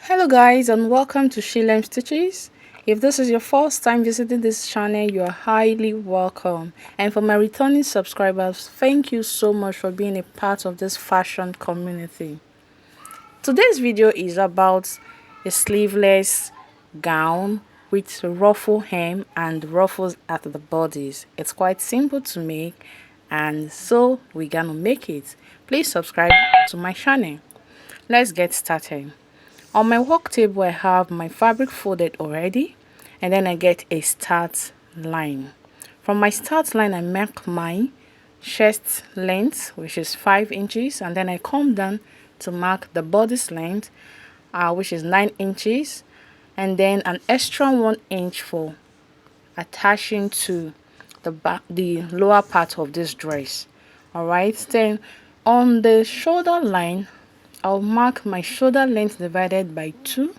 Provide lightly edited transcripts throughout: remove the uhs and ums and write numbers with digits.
Hello guys, and welcome to SHILLEM'S Stitches. If this is your first time visiting this channel, you are highly welcome. And for my returning subscribers, thank you so much for being a part of this fashion community. Today's video is about a sleeveless gown with ruffle hem and ruffles at the bodies. It's quite simple to make, and so we're gonna make it. Please subscribe to my channel. Let's get started. On my work table, I have my fabric folded already, and then I get a start line. From my start line, I mark my chest length, which is 5 inches, and then I come down to mark the bodice length, which is 9 inches, and then an extra 1 inch for attaching to the lower part of this dress. Alright, then on the shoulder line, I'll mark my shoulder length divided by 2,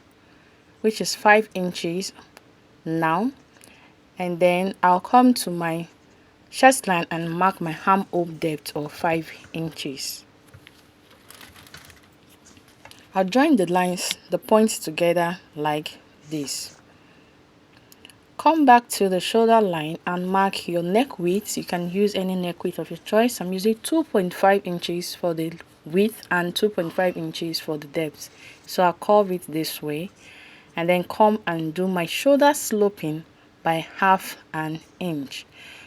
which is 5 inches now, and then I'll come to my chest line and mark my armhole depth of 5 inches. I'll join the points together like this. Come back to the shoulder line and mark your neck width. You can use any neck width of your choice. I'm using 2.5 inches for the width and 2.5 inches for the depth, so I'll curve it this way, and then come and do my shoulder sloping by 1/2 inch.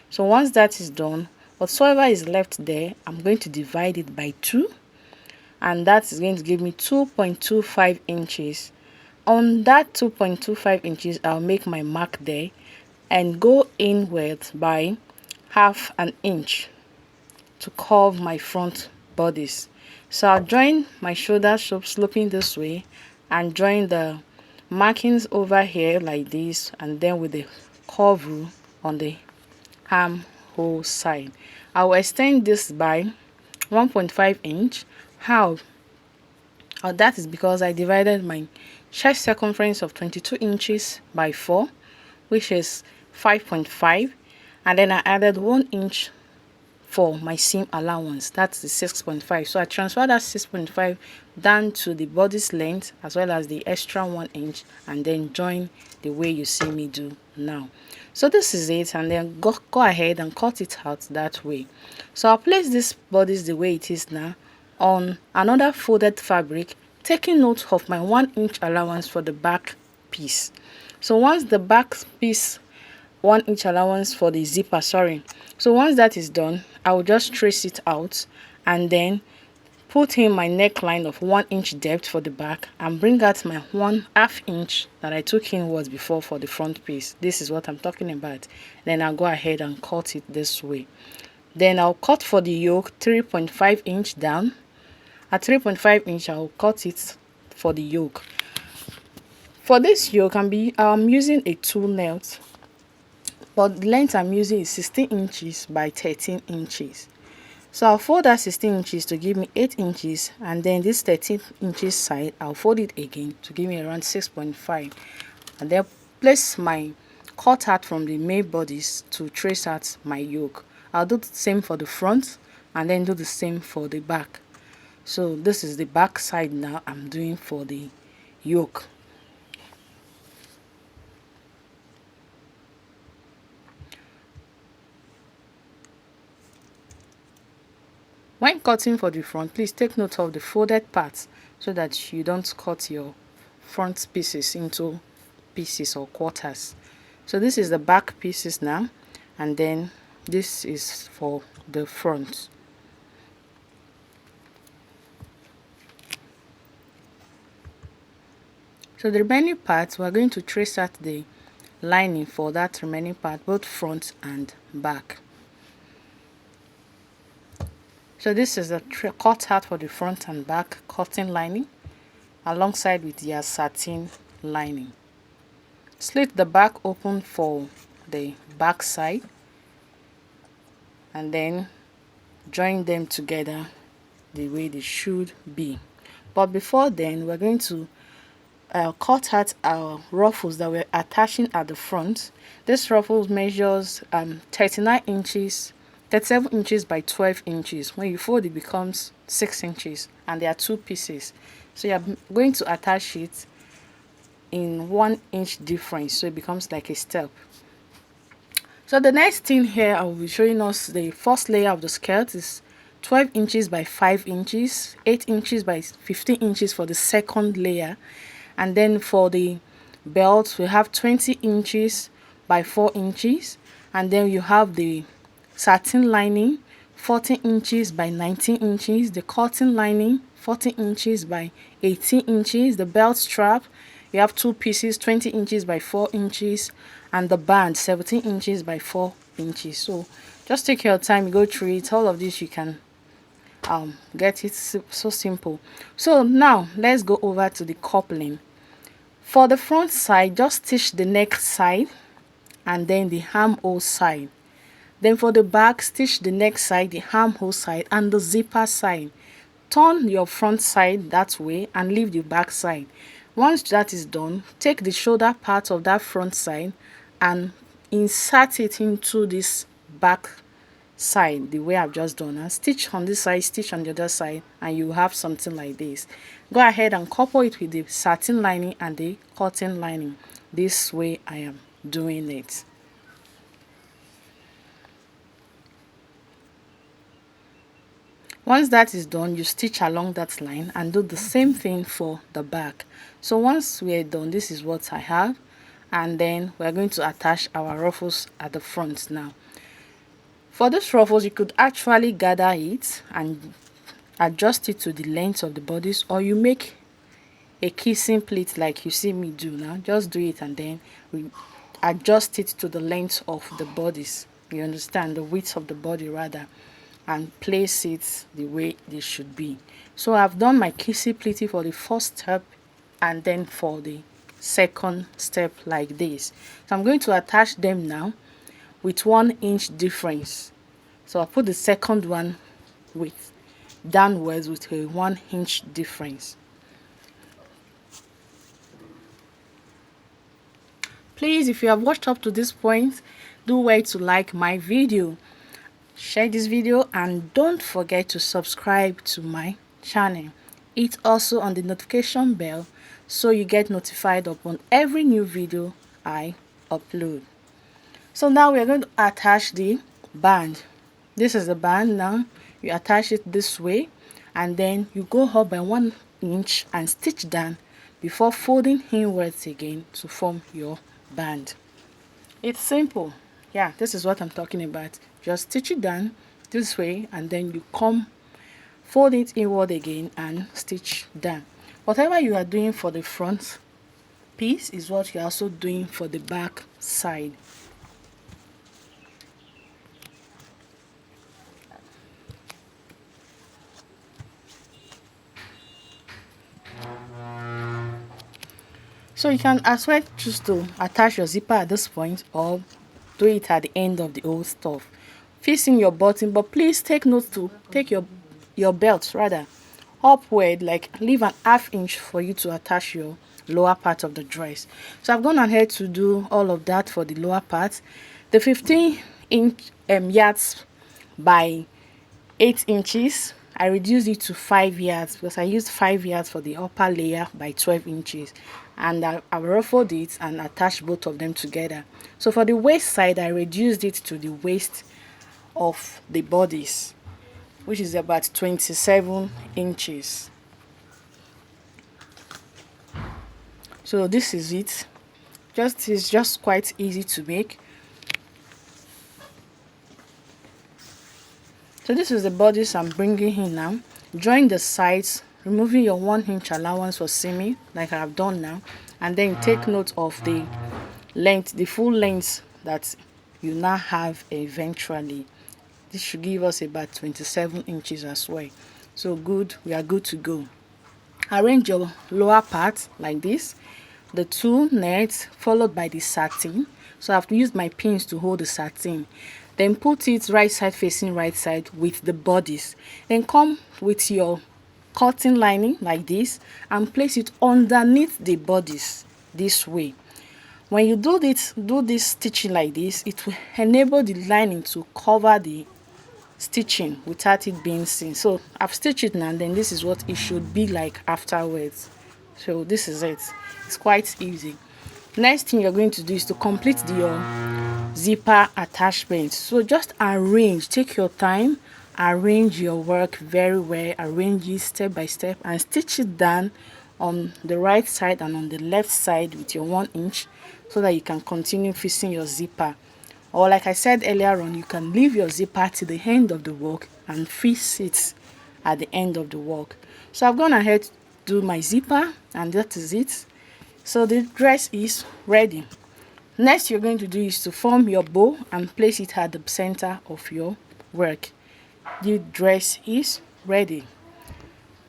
So once that is done, whatsoever is left there, I'm going to divide it by 2, and that is going to give me 2.25 inches. On that 2.25 inches, I'll make my mark there and go inward by 1/2 inch to curve my front bodice. So I'll join my shoulder sloping this way and join the markings over here like this, and then with the curve rule on the armhole side. I will extend this by 1.5 inch. How? That is because I divided my chest circumference of 22 inches by 4, which is 5.5, and then I added 1 inch for my seam allowance. That's the 6.5. So I transfer that 6.5 down to the bodice length as well as the extra 1 inch, and then join the way you see me do now. So this is it, and then go ahead and cut it out that way. So I'll place this bodice the way it is now on another folded fabric, taking note of my 1 inch allowance for the back piece. So once the back piece, 1 inch allowance for the zipper, so once that is done, I will just trace it out and then put in my neckline of 1 inch depth for the back and bring out my 1/2 inch that I took inwards before for the front piece. This is what I'm talking about. Then I'll go ahead and cut it this way. Then I'll cut for the yoke 3.5 inch down. At 3.5 inch, I'll cut it for the yoke. For this yoke, I'm using a tulle net, but the length I'm using is 16 inches by 13 inches. So I'll fold that 16 inches to give me 8 inches, and then this 13 inches side, I'll fold it again to give me around 6.5, and then place my cut out from the main bodice to trace out my yoke. I'll do the same for the front and then do the same for the back. So this is the back side now I'm doing for the yoke. When cutting for the front, please take note of the folded parts so that you don't cut your front pieces into pieces or quarters. So this is the back pieces now, and then this is for the front. So the remaining parts, we're going to trace out the lining for that remaining part, both front and back. So this is a cut out for the front and back cotton lining alongside with your satin lining. Slit the back open for the back side and then join them together the way they should be. But before then, we're going to cut out our ruffles that we're attaching at the front. This ruffle measures 39 inches 37 inches by 12 inches. When you fold, it becomes 6 inches, and there are 2 pieces. So you're going to attach it in 1 inch difference, so it becomes like a step. So the next thing here, I will be showing us the first layer of the skirt is 12 inches by 5 inches, 8 inches by 15 inches for the second layer. And then for the belt, we have 20 inches by 4 inches. And then you have the satin lining, 14 inches by 19 inches, the cotton lining, 14 inches by 18 inches, the belt strap, you have 2 pieces, 20 inches by 4 inches, and the band, 17 inches by 4 inches. So just take your time, go through it. All of this you can get it so simple. So now let's go over to the coupling. For the front side, just stitch the neck side and then the armhole side. Then for the back, stitch the neck side, the armhole side, and the zipper side. Turn your front side that way and leave the back side. Once that is done, take the shoulder part of that front side and insert it into this back side the way I've just done, and stitch on this side, stitch on the other side, and you have something like this. Go ahead and couple it with the satin lining and the cotton lining. This way I am doing it. Once that is done, you stitch along that line and do the same thing for the back. So once we are done, this is what I have, and then we're going to attach our ruffles at the front now. For this ruffles, you could actually gather it and adjust it to the length of the bodice, or you make a kissing pleat like you see me do now. Just do it and then we adjust it to the length of the bodice. You understand, the width of the body rather, and place it the way they should be. So I've done my kissing pleating for the first step and then for the second step like this. So I'm going to attach them now with 1 inch difference. So I'll put the second one with downwards with a 1 inch difference. Please, if you have watched up to this point, do well to like my video, share this video, and don't forget to subscribe to my channel. Hit also on the notification bell so you get notified upon every new video I upload. So now we are going to attach the band. This is the band. Now you attach it this way and then you go up by 1 inch and stitch down before folding inwards again to form your band. It's simple. Yeah, this is what I'm talking about. Just stitch it down this way and then you come fold it inward again and stitch down. Whatever you are doing for the front piece is what you're also doing for the back side. So you can as well choose to attach your zipper at this point or do it at the end of the whole stuff. Fix in your button, but please take note to take your belt rather upward, like leave an ½ inch for you to attach your lower part of the dress. So I've gone ahead to do all of that for the lower part. The 15 inch yards by 8 inches, I reduced it to 5 yards because I used 5 yards for the upper layer by 12 inches, and I ruffled it and attached both of them together. So for the waist side, I reduced it to the waist of the bodice, which is about 27 inches. So this is it. It's just quite easy to make. So this is the bodice I'm bringing in now. Join the sides, removing your 1 inch allowance for seaming like I have done now, and then take note of the length, the full length that you now have eventually. This should give us about 27 inches as well. So good, we are good to go. Arrange your lower part like this, the 2 nets followed by the satin. So I've used my pins to hold the satin. Then put it right side facing right side with the bodice. Then come with your cotton lining like this and place it underneath the bodice this way. When you do this stitching like this, it will enable the lining to cover the stitching without it being seen. So I've stitched it now, and then this is what it should be like afterwards. So this is it. It's quite easy. Next thing you're going to do is to complete your zipper attachment. So just arrange, take your time, arrange your work very well, arrange it step by step and stitch it down on the right side and on the left side with your 1 inch so that you can continue fixing your zipper. Or like I said earlier on, you can leave your zipper to the end of the work and fix it at the end of the work. So I've gone ahead to do my zipper and that is it. So the dress is ready. Next you're going to do is to form your bow and place it at the center of your work. The dress is ready.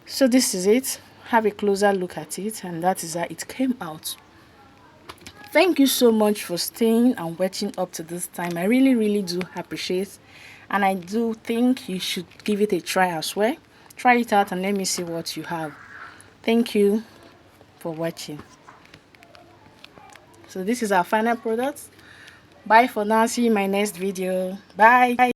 So this is it. Have a closer look at it, and that is how it came out. Thank you so much for staying and watching up to this time. I really do appreciate, and I do think you should give it a try as well. Try it out and let me see what you have. Thank you for watching. So this is our final product. Bye for now. See you in my next video. Bye.